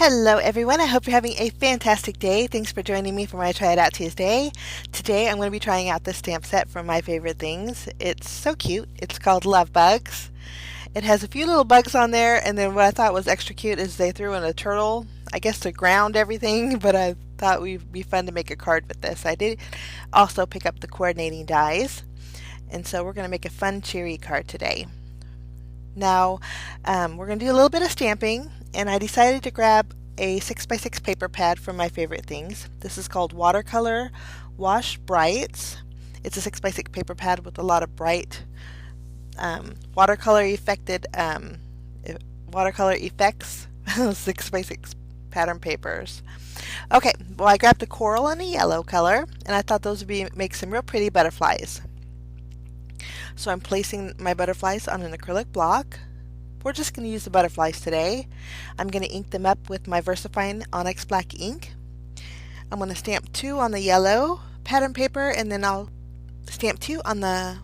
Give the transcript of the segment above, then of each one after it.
Hello everyone, I hope you're having a fantastic day. Thanks for joining me for my Try It Out Tuesday. Today I'm going to be trying out this stamp set from My Favorite Things. It's so cute. It's called Love Bugs. It has a few little bugs on there, and then what I thought was extra cute is they threw in a turtle, I guess to ground everything, but I thought it would be fun to make a card with this. I did also pick up the coordinating dies, and so we're going to make a fun cheery card today. Now we're going to do a little bit of stamping, and I decided to grab a 6x6 paper pad from My Favorite Things. This is called Watercolor Wash Brights. It's a 6x6 paper pad with a lot of bright watercolor effects 6x6 pattern papers. Okay, well, I grabbed a coral and a yellow color, and I thought those would make some real pretty butterflies. So I'm placing my butterflies on an acrylic block. We're just going to use the butterflies today. I'm going to ink them up with my VersaFine Onyx black ink. I'm going to stamp 2 on the yellow pattern paper, and then I'll stamp 2 on the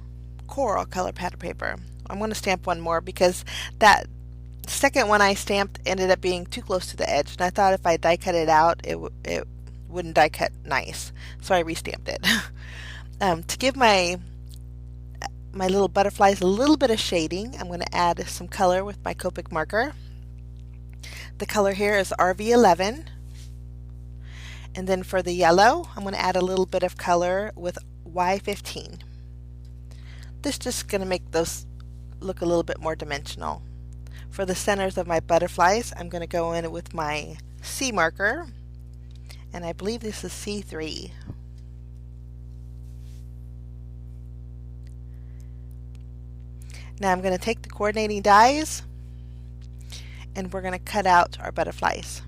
coral color pattern paper. I'm going to stamp one more because that second one I stamped ended up being too close to the edge, and I thought if I die cut it out it wouldn't die cut nice, so I restamped it. To give my little butterflies a little bit of shading, I'm going to add some color with my Copic marker. The color here is RV11, and then for the yellow I'm going to add a little bit of color with Y15. This is just going to make those look a little bit more dimensional. For the centers of my butterflies, I'm going to go in with my C marker, and I believe this is C3. Now I'm going to take the coordinating dies, and we're going to cut out our butterflies.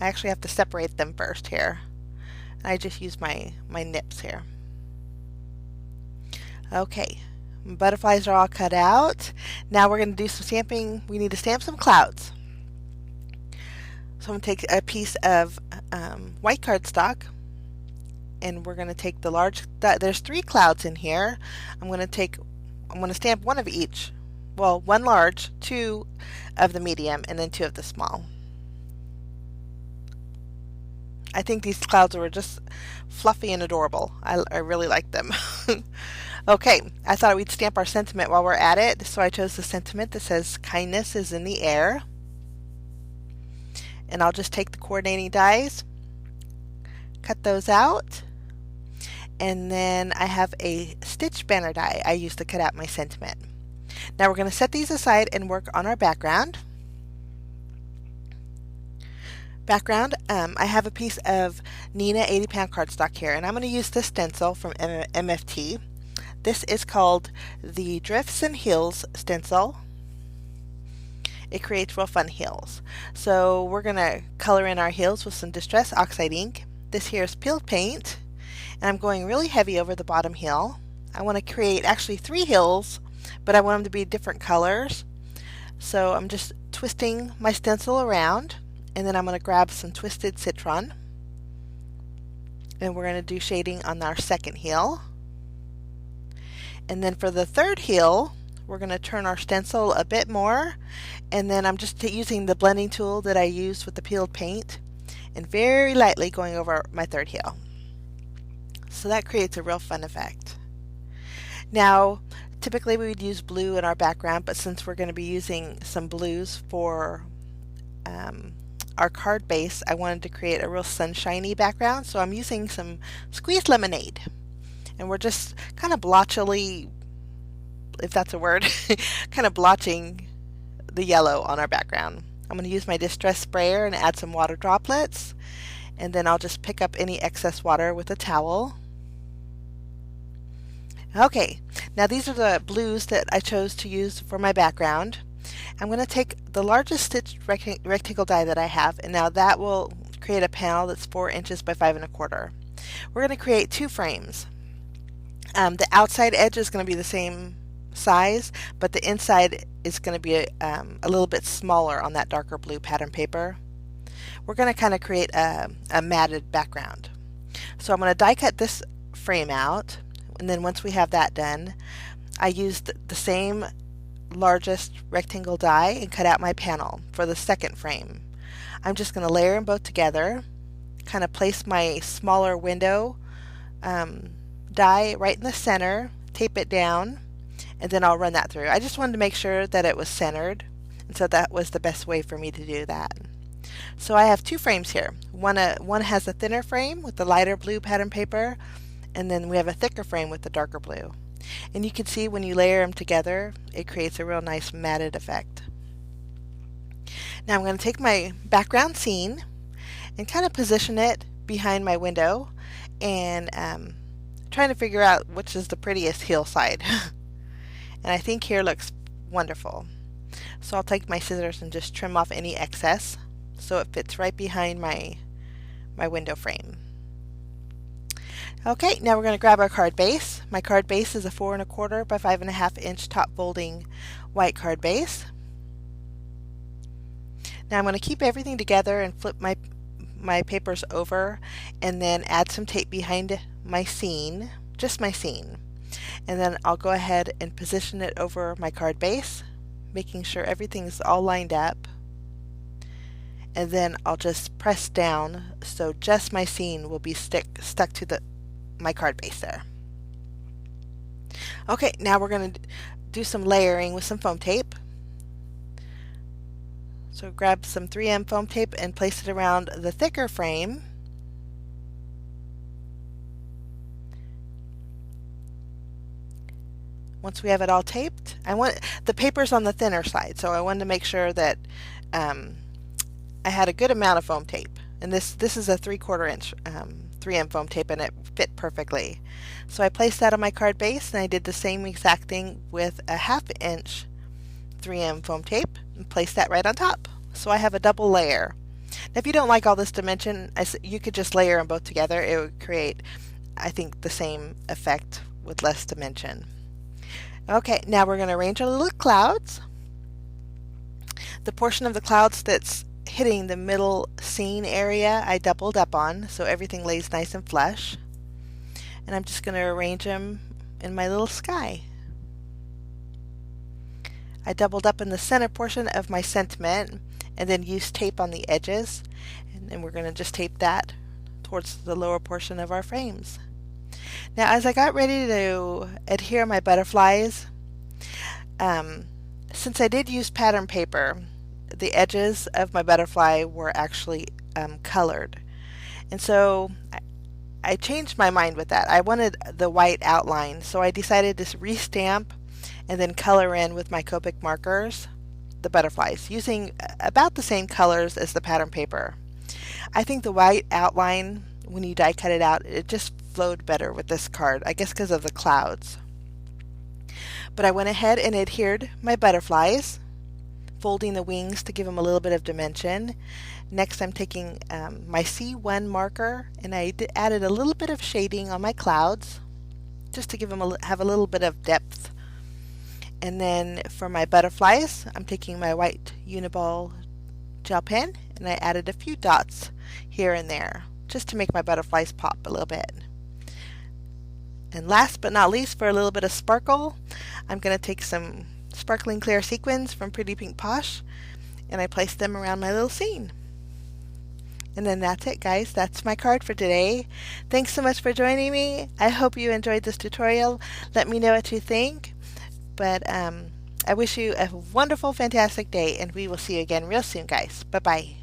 I actually have to separate them first here. I just use my nips here. Okay, my butterflies are all cut out. Now we're going to do some stamping. We need to stamp some clouds. So I'm going to take a piece of white cardstock, and we're going to take the large, there's 3 clouds in here. I'm going to stamp one of each. Well, 1 large, 2 of the medium, and then 2 of the small. I think these clouds were just fluffy and adorable. I really like them. Okay, I thought we'd stamp our sentiment while we're at it, so I chose the sentiment that says kindness is in the air. And I'll just take the coordinating dies, cut those out, and then I have a stitch banner die I used to cut out my sentiment. Now we're going to set these aside and work on our background. I have a piece of Neenah 80-pound cardstock here, and I'm going to use this stencil from MFT. This is called the Drifts and Hills stencil. It creates real fun hills. So we're going to color in our hills with some Distress Oxide ink. This here is peeled paint, and I'm going really heavy over the bottom hill. I want to create actually 3 hills, but I want them to be different colors. So I'm just twisting my stencil around, and then I'm going to grab some twisted citron, and we're going to do shading on our second hill. And then for the third hill, we're going to turn our stencil a bit more, and then I'm just using the blending tool that I used with the peeled paint and very lightly going over my third hill. So that creates a real fun effect. Now, typically we would use blue in our background, but since we're going to be using some blues for our card base, I wanted to create a real sunshiny background, so I'm using some squeezed lemonade. And we're just kind of blotchily, if that's a word, kind of blotching the yellow on our background. I'm going to use my distress sprayer and add some water droplets, and then I'll just pick up any excess water with a towel. Okay, now these are the blues that I chose to use for my background. I'm going to take the largest stitched rectangle die that I have, and now that will create a panel that's 4 inches by 5 1/4. We're going to create 2 frames. The outside edge is going to be the same size, but the inside is going to be a little bit smaller on that darker blue pattern paper. We're going to kind of create a matted background. So I'm going to die cut this frame out, and then once we have that done, I used the same largest rectangle die and cut out my panel for the second frame. I'm just going to layer them both together, kind of place my smaller window die right in the center, tape it down, and then I'll run that through. I just wanted to make sure that it was centered, and so that was the best way for me to do that. So I have two frames here. One has a thinner frame with the lighter blue pattern paper, and then we have a thicker frame with the darker blue. And you can see when you layer them together, it creates a real nice matted effect. Now I'm going to take my background scene and kind of position it behind my window, and trying to figure out which is the prettiest hillside. And I think here looks wonderful. So I'll take my scissors and just trim off any excess so it fits right behind my window frame. Okay, now we're going to grab our card base. My card base is a 4 1/4 by 5 1/2 inch top folding white card base. Now I'm going to keep everything together and flip my papers over, and then add some tape behind my scene, just my scene. And then I'll go ahead and position it over my card base, making sure everything's all lined up. And then I'll just press down so just my scene will be stuck to my card base there. Okay, now we're going to do some layering with some foam tape. So grab some 3M foam tape and place it around the thicker frame. Once we have it all taped, the paper's on the thinner side, so I wanted to make sure that I had a good amount of foam tape. And this is a 3/4 inch 3M foam tape, and it fit perfectly. So I placed that on my card base, and I did the same exact thing with a 1/2 inch 3M foam tape and place that right on top. So I have a double layer. Now, if you don't like all this dimension, you could just layer them both together. It would create, I think, the same effect with less dimension. Okay, now we're going to arrange our little clouds. The portion of the clouds that's hitting the middle scene area I doubled up on, so everything lays nice and flush. And I'm just going to arrange them in my little sky. I doubled up in the center portion of my sentiment and then used tape on the edges, and then we're going to just tape that towards the lower portion of our frames. Now, as I got ready to adhere my butterflies, since I did use pattern paper, the edges of my butterfly were actually colored. And so I changed my mind with that. I wanted the white outline, so I decided to restamp and then color in with my Copic markers the butterflies, using about the same colors as the pattern paper. I think the white outline, when you die cut it out, it just flowed better with this card, I guess because of the clouds. But I went ahead and adhered my butterflies, folding the wings to give them a little bit of dimension. Next, I'm taking my C1 marker, and I added a little bit of shading on my clouds just to give them have a little bit of depth. And then for my butterflies, I'm taking my white Uniball gel pen, and I added a few dots here and there just to make my butterflies pop a little bit. And last but not least, for a little bit of sparkle, I'm going to take some sparkling clear sequins from Pretty Pink Posh, and I place them around my little scene. And then that's it, guys. That's my card for today. Thanks so much for joining me. I hope you enjoyed this tutorial. Let me know what you think. But I wish you a wonderful, fantastic day, and we will see you again real soon, guys. Bye-bye.